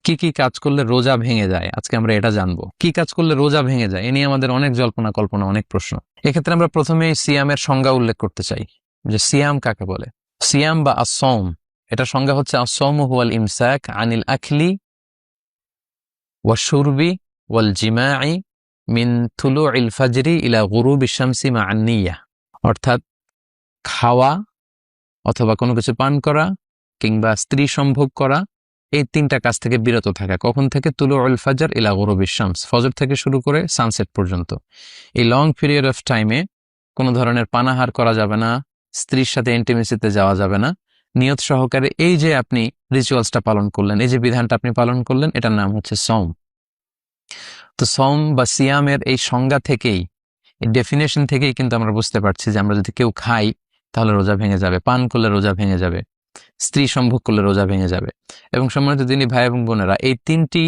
কি কি কাজ করলে রোজা ভেঙে যায়, আজকে আমরা এটা জানবো। কি কাজ করলে রোজা ভেঙে যায় এ নিয়ে আমাদের অনেক জল্পনা কল্পনা, অনেক প্রশ্ন। এক্ষেত্রে আমরা প্রথমেই সিয়ামের সংজ্ঞা উল্লেখ করতে চাই যে সিয়াম কাকে বলে। সিয়াম বা আসওম, এটা সংজ্ঞা হচ্ছে আসওমু হুয়াল ইমসাক আনিল আখলি ওয়া শুরবি ওয়াল জিমাই মিন তুলুইল ফাজরি ইলা গুরুবিশ শামসি মা'আন নিয়্যাহ। অর্থাৎ খাওয়া অথবা কোনো কিছু পান করা কিংবা স্ত্রী সম্ভোগ করা, এই তিনটা কাজ থেকে বিরত থাকা। কখন থেকে? তুলুউল ফাজর ইলা গুরুবিশ শামস, ফজর থেকে শুরু করে সানসেট পর্যন্ত। এই লং পিরিয়ড অফ টাইমে কোনো ধরনের পানাহার করা যাবে না, স্ত্রীর সাথে ইন্টিমেসিতে যাওয়া যাবে না। নিয়ত সহকারে এই যে আপনি রিচুয়ালসটা পালন করলেন, এই যে বিধানটা আপনি পালন করলেন, এটার নাম হচ্ছে সওম। তো সওম বা সিয়ামের এই সংজ্ঞা থেকেই, এই ডেফিনেশন থেকেই কিন্তু আমরা বুঝতে পারছি যে আমরা যদি কেউ খাই তাহলে রোজা ভেঙে যাবে, পান করলে রোজা ভেঙে যাবে, স্ত্রী সম্ভোগ করলে রোজা ভেঙে যাবে। এবং সম্মানিত দিনী ভাই এবং বোনেরা, এই তিনটি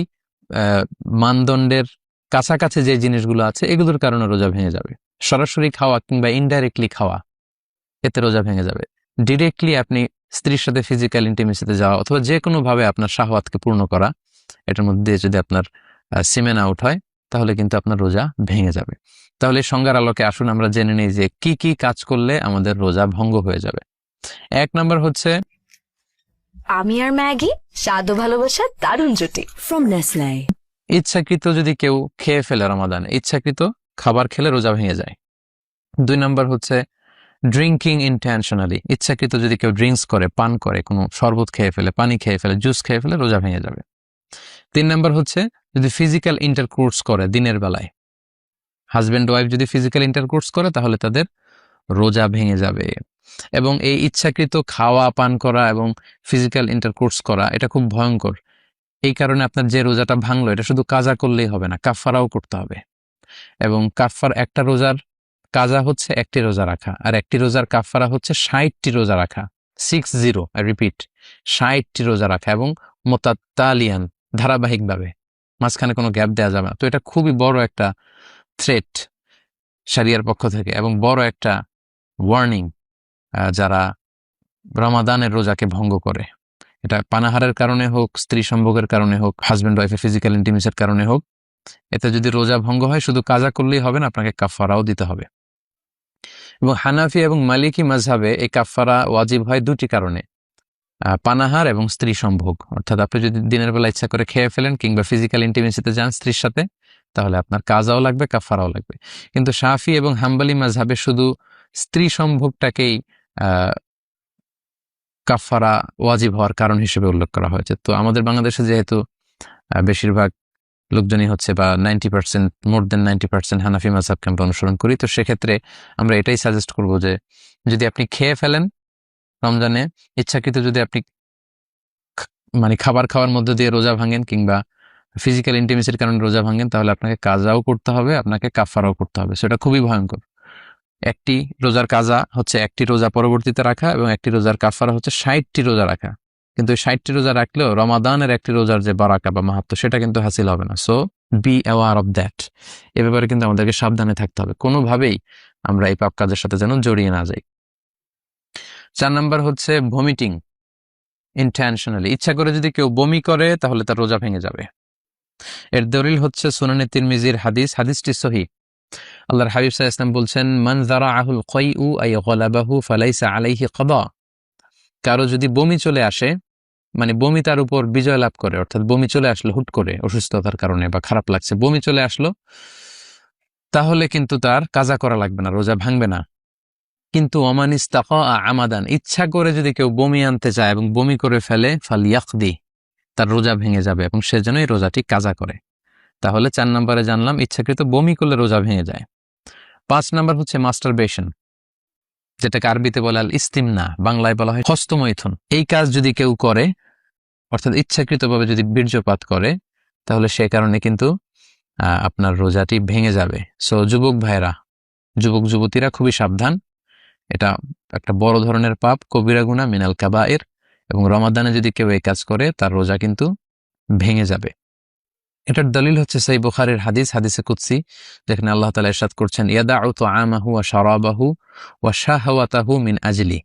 মানদণ্ডের কাছাকাছি যে জিনিসগুলো আছে এগুলোর কারণে রোজা ভেঙে যাবে। সরাসরি খাওয়া কিংবা ইনডাইরেক্টলি খাওয়া, এতে রোজা ভেঙে যাবে। ডিরেক্টলি আপনি স্ত্রীর সাথে ফিজিক্যাল ইন্টিমেসিতে যাওয়া অথবা যে কোনো ভাবে আপনার শাহওয়াতকে পূর্ণ করা, এটার মধ্যে দিয়ে যদি আপনার সিমেন আউট হয় তাহলে কিন্তু আপনার রোজা ভেঙে যাবে। তাহলে এই সংজ্ঞার আলোকে আসুন আমরা জেনে নিই যে কি কি কাজ করলে আমাদের রোজা ভঙ্গ হয়ে যাবে। এক নম্বর হচ্ছে আমি আর ম্যাগি, স্বাদ ও ভালোবাসা দারুণ জুটি। From Nestle. ইচ্ছাকৃত যদি কেউ খেয়ে ফেলে রমাদানে, ইচ্ছাকৃত খাবার খেলে রোজা ভেঙে যায়। দুই নম্বর হচ্ছে ড্রিঙ্কিং ইন্টেনশনালি, ইচ্ছাকৃত যদি কেউ ড্রিঙ্কস করে, পান করে, কোনো শরবত খেয়ে ফেলে, পানি খেয়ে ফেলে, জুস খেয়ে ফেলে, রোজা ভেঙে যাবে। তিন নম্বর হচ্ছে যদি ফিজিক্যাল ইন্টারকোর্স করে দিনের বেলায়, হাজব্যান্ড ওয়াইফ যদি ফিজিক্যাল ইন্টারকোর্স করে তাহলে তাদের রোজা ভেঙে যাবে। এবং এই ইচ্ছাকৃত খাওয়া, পান করা এবং ফিজিক্যাল ইন্টারকোর্স করা এটা খুব ভয়ঙ্কর। এই কারণে আপনার যে রোজাটা ভাঙলো এটা শুধু কাজা করলেই হবে না, কাফফারাও করতে হবে। এবং একটা রোজার কাজা হচ্ছে একটি রোজা রাখা, আর একটি রোজার কাফফারা হচ্ছে 60টি রোজা রাখা। 60, আই রিপিট, 60টি রোজা রাখা এবং মোতাত্তালিয়ান, ধারাবাহিকভাবে, মাঝখানে কোনো গ্যাপ দেওয়া যাবে না। তো এটা খুবই বড় একটা থ্রেট শরিয়ার পক্ষ থেকে এবং বড় একটা ওয়ার্নিং যারা রমাদানের রোজাকে ভঙ্গ করে। এটা পানাহারের কারণে হোক, স্ত্রী সম্ভোগের কারণে হোক, হাজব্যান্ড ওয়াইফের ফিজিক্যাল ইন্টিমেসির কারণে হোক, এতে যদি রোজা ভঙ্গ হয় শুধু কাজা করলেই হবে না, আপনাকে কাফফারাও দিতে হবে। এবং হানাফি এবং মালিকি মাযহাবে এই কাফফারা ওয়াজিব হয় দুটি কারণে, পানাহার এবং স্ত্রী সম্ভোগ। অর্থাৎ আপনি যদি দিনের বেলা ইচ্ছা করে খেয়ে ফেলেন কিংবা ফিজিক্যাল ইন্টিমেসিতে যান স্ত্রীর সাথে, তাহলে আপনার কাজাও লাগবে, কাফফারাও লাগবে। কিন্তু শাফি এবং হাম্বলি মাযহাবে শুধু স্ত্রী সম্ভোগটাকেই কাফফারা ওয়াজিব হওয়ার কারণ হিসেবে উল্লেখ করা হয়েছে। তো আমাদের বাংলাদেশে যেহেতু বেশিরভাগ লোকজনই হচ্ছে বা 90%, মোর দেন 90% হানাফি মাযহাবকে আমরা অনুসরণ করি, তো সেক্ষেত্রে আমরা এটাই সাজেস্ট করব যে যদি আপনি খেয়ে ফেলেন রমজানে ইচ্ছাকৃত, যদি আপনি মানে খাবার খাওয়ার মধ্য দিয়ে রোজা ভাঙেন কিংবা ফিজিক্যাল ইন্টিমেসির কারণে রোজা ভাঙেন, তাহলে আপনাকে কাজাও করতে হবে, আপনাকে কাফফারাও করতে হবে। সেটা খুবই ভয়ঙ্কর। একটি রোজার কাজা হচ্ছে একটি রোজা পরবর্তীতে রাখা এবং একটি রোজার কাফফারা হচ্ছে 60টি রোজা রাখা। কিন্তু এই 60টি রোজা রাখলেও রমাদানের একটি রোজার যে বারাকা বা মাহাত্ম্য সেটা কিন্তু হাসিল হবে না। So be aware of that. এ ব্যাপারে কিন্তু আমাদেরকে সাবধানে থাকতে হবে, কোনোভাবেই আমরা এই পাপ কাজের সাথে যেন জড়িয়ে না যাই। 4 নম্বর হচ্ছে ভমিটিং ইন্টেনশনালি, ইচ্ছা করে যদি কেউ বমি করে তাহলে তার রোজা ভেঙে যাবে। এর দলিল হচ্ছে সুনানে তিরমিজির হাদিস, হাদিসটি সহিহ। আল্লাহর হাবিব সাল্লাল্লাহু আলাইহি ওয়াসাল্লাম বলছেন, মান যারাআহুল কাইউ আই গালাবাহু ফালাইসা আলাইহি কাদা। কারো যদি বমি চলে আসে, মানে বমি তার উপর বিজয় লাভ করে, অর্থাৎ বমি চলে আসলো হুট করে অসুস্থতার কারণে বা খারাপ লাগছে, বমি চলে আসলো, তাহলে কিন্তু তার কাজা করা লাগবে না, রোজা ভাঙবে না। কিন্তু ওমান ইস্তাকা আমাদান, ইচ্ছা করে যদি কেউ বমি আনতে চায় এবং বমি করে ফেলে, ফালইয়াকদি, তার রোজা ভেঙে যাবে এবং সেজন্য এই রোজাটি কাজা করে। তাহলে 4 নম্বরে জানলাম ইচ্ছাকৃত বমি করলে রোজা ভেঙে যায়। 5 নম্বর হচ্ছে মাস্টারবেশন, যেটাকে আরবিতে বলে আল ইস্তিমনা, বাংলায় বলা হয় হস্তমৈথুন। এই কাজ যদি কেউ করে, অর্থাৎ ইচ্ছাকৃতভাবে যদি বীর্যপাত করে, তাহলে সে কারণে কিন্তু আপনার রোজাটি ভেঙে যাবে। সো যুবক ভাইরা, যুবক যুবতীরা খুবই সাবধান, এটা একটা বড় ধরনের পাপ, কবিরা গুনাহ মিনাল কাবায়ের, এবং রমাদানে যদি কেউ এই কাজ করে তার রোজা কিন্তু ভেঙে যাবে। এটার দলিল হচ্ছে সহিহ বুখারীর হাদিস, হাদিসে কুদসি, যেখানে আল্লাহ তাআলা ইরশাদ করছেন, ইয়াদাউ তুআমাহু ওয়া শারাবাহু ওয়া শাহওয়াতাহু মিন আজলি।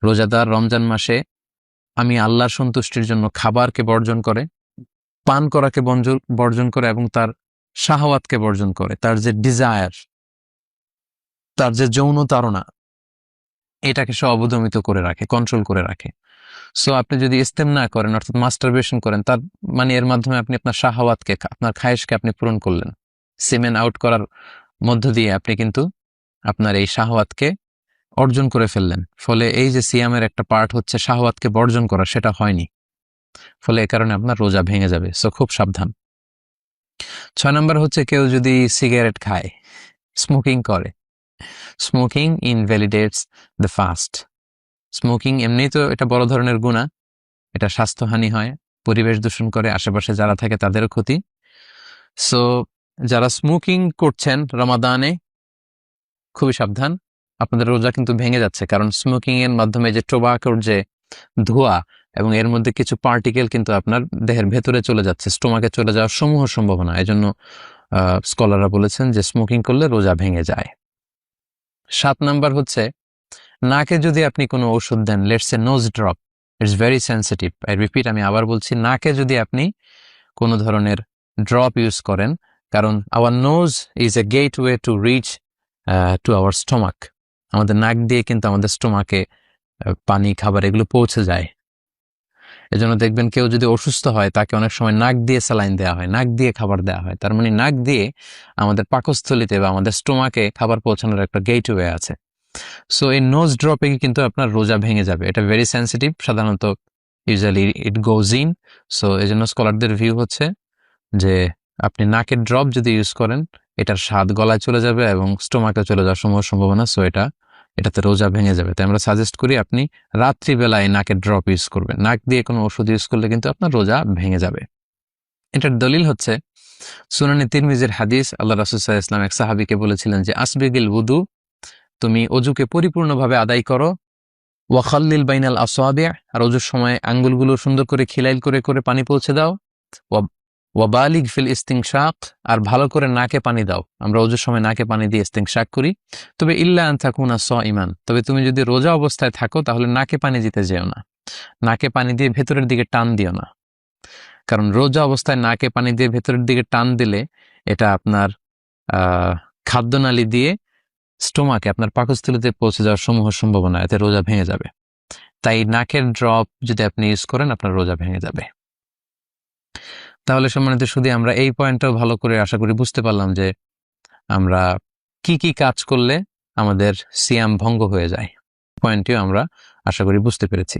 রোজাদার রমজান মাসে আমি আল্লাহর সন্তুষ্টির জন্য খাবারকে বর্জন করে, পান করাকে বর্জন করে এবং তার শাহওয়াতকে বর্জন করে, তার যে ডিজায়ার, তার যে যৌন তাড়না, এটাকে সে অবদমিত করে রাখে, কন্ট্রোল করে রাখে। সো আপনি যদি ইস্তেমনা করেন অর্থাৎ মাস্টারবেশন করেন, তার মানে এর মাধ্যমে আপনি আপনার শাহওয়াতকে, আপনার খায়েশকে আপনি পূরণ করলেন। সিমেন আউট করার মধ্য দিয়ে আপনি কিন্তু আপনার এই শাহওয়াতকে অর্জন করে ফেললেন। ফলে এই যে সিয়ামের একটা পার্ট হচ্ছে শাহওয়াতকে বর্জন করা, সেটা হয়নি। ফলে এ কারণে আপনার রোজা ভেঙে যাবে। সো খুব সাবধান। 6 নম্বর হচ্ছে কেউ যদি সিগারেট খায়, স্মোকিং করে, স্মোকিং ইনভ্যালিডেটস দ্য ফাস্ট। স্মোকিং এমনি তো এটা বড় ধরনের গুনাহ, এটা স্বাস্থ্যহানি হয়, পরিবেশ দূষণ করে, আশেপাশে যারা থাকে তাদেরও ক্ষতি। সো যারা স্মোকিং করছেন রমাদানে, খুবই সাবধান, আপনাদের রোজা কিন্তু ভেঙে যাচ্ছে। কারণ স্মোকিং এর মাধ্যমে যে টোবাকোর যে ধোঁয়া এবং এর মধ্যে কিছু পার্টিকেল কিন্তু আপনার দেহের ভেতরে চলে যাচ্ছে, স্টোমাকে চলে যাওয়ার সমূহ সম্ভাবনা। এজন্য স্কলাররা বলেছেন যে স্মোকিং করলে রোজা ভেঙে যায়। 7 নাম্বার হচ্ছে নাকে যদি আপনি কোনো ওষুধ দেন, let's a nose drop, it's very sensitive. I repeat, আমি আবার বলছি, নাকে যদি আপনি কোনো ধরনের ড্রপ ইউজ করেন, কারণ our nose is a gateway to reach to our stomach. আমাদের নাক দিয়ে কিন্তু আমাদের স্টোমাকে পানি, খাবার এগুলো পৌঁছে যায়। এজন্য দেখবেন কেউ যদি অসুস্থ হয় তাকে অনেক সময় নাক দিয়ে স্যালাইন দেওয়া হয়, নাক দিয়ে খাবার দেওয়া হয়। তার মানে নাক দিয়ে আমাদের পাকস্থলিতে বা আমাদের স্টোমাকে খাবার পৌঁছানোর একটা গেটওয়ে আছে। সো এই নোজ ড্রপে কিন্তু আপনার রোজা ভেঙে যাবে। এটা ভেরি সেন্সিটিভ, সাধারণত usually it goes in. So এই জন্য স্কলারদের ভিউ হচ্ছে যে আপনি নাকের ড্রপ যদি ইউজ করেন, এটার স্বাদ গলায় চলে যাবে এবং স্টোমাকে চলে যাওয়ার সম্ভাবনা। সো এটাতে রোজা ভেঙে যাবে। তাই আমরা সাজেস্ট করি আপনি রাত্রিবেলায় নাকের ড্রপ ইউজ করবেন। নাক দিয়ে কোনো ওষুধ ইউজ করলে কিন্তু আপনার রোজা ভেঙে যাবে। এটার দলিল হচ্ছে সুনানে তিরমিজির হাদিস। আল্লাহ রাসূল সাল্লাল্লাহু আলাইহি ওয়াসাল্লাম এক সাহাবীকে বলেছিলেন যে আসবিগিল wudu, তুমি অজুকে পরিপূর্ণভাবে আদায় করো, ওয়াখাল্লিল বাইনাল আসাবি', আর অজুর সময় আঙ্গুলগুলো সুন্দর করে খিলাইল করে করে পানি পৌঁছে দাও, ওয়াবালিগ ফিল ইস্তিনশাক, আর ভালো করে নাকে পানি দাও। আমরা অজুর সময় নাকে পানি দিয়ে ইস্তিনশাক করি। তবে ইল্লা আন তাকুনা সাইমান, তবে তুমি যদি রোজা অবস্থায় থাকো তাহলে নাকে পানি দিতে যেও না, নাকে পানি দিয়ে ভেতরের দিকে টান দিও না। কারণ রোজা অবস্থায় নাকে পানি দিয়ে ভেতরের দিকে টান দিলে এটা আপনার খাদ্যনালী দিয়ে স্টোমাকে, আপনার পাকস্থলীতে পৌঁছে যাওয়ার সমূহ সম্ভাবনা, এতে রোজা ভেঙে যাবে। তাই নাকের ড্রপ যদি আপনি ইউজ করেন আপনার রোজা ভেঙে যাবে। তাহলে সম্মানিত শুধু আমরা এই পয়েন্টটাও ভালো করে আশা করি বুঝতে পারলাম যে আমরা কি কি কাজ করলে আমাদের সিয়াম ভঙ্গ হয়ে যায়। পয়েন্টটিও আমরা আশা করি বুঝতে পেরেছি।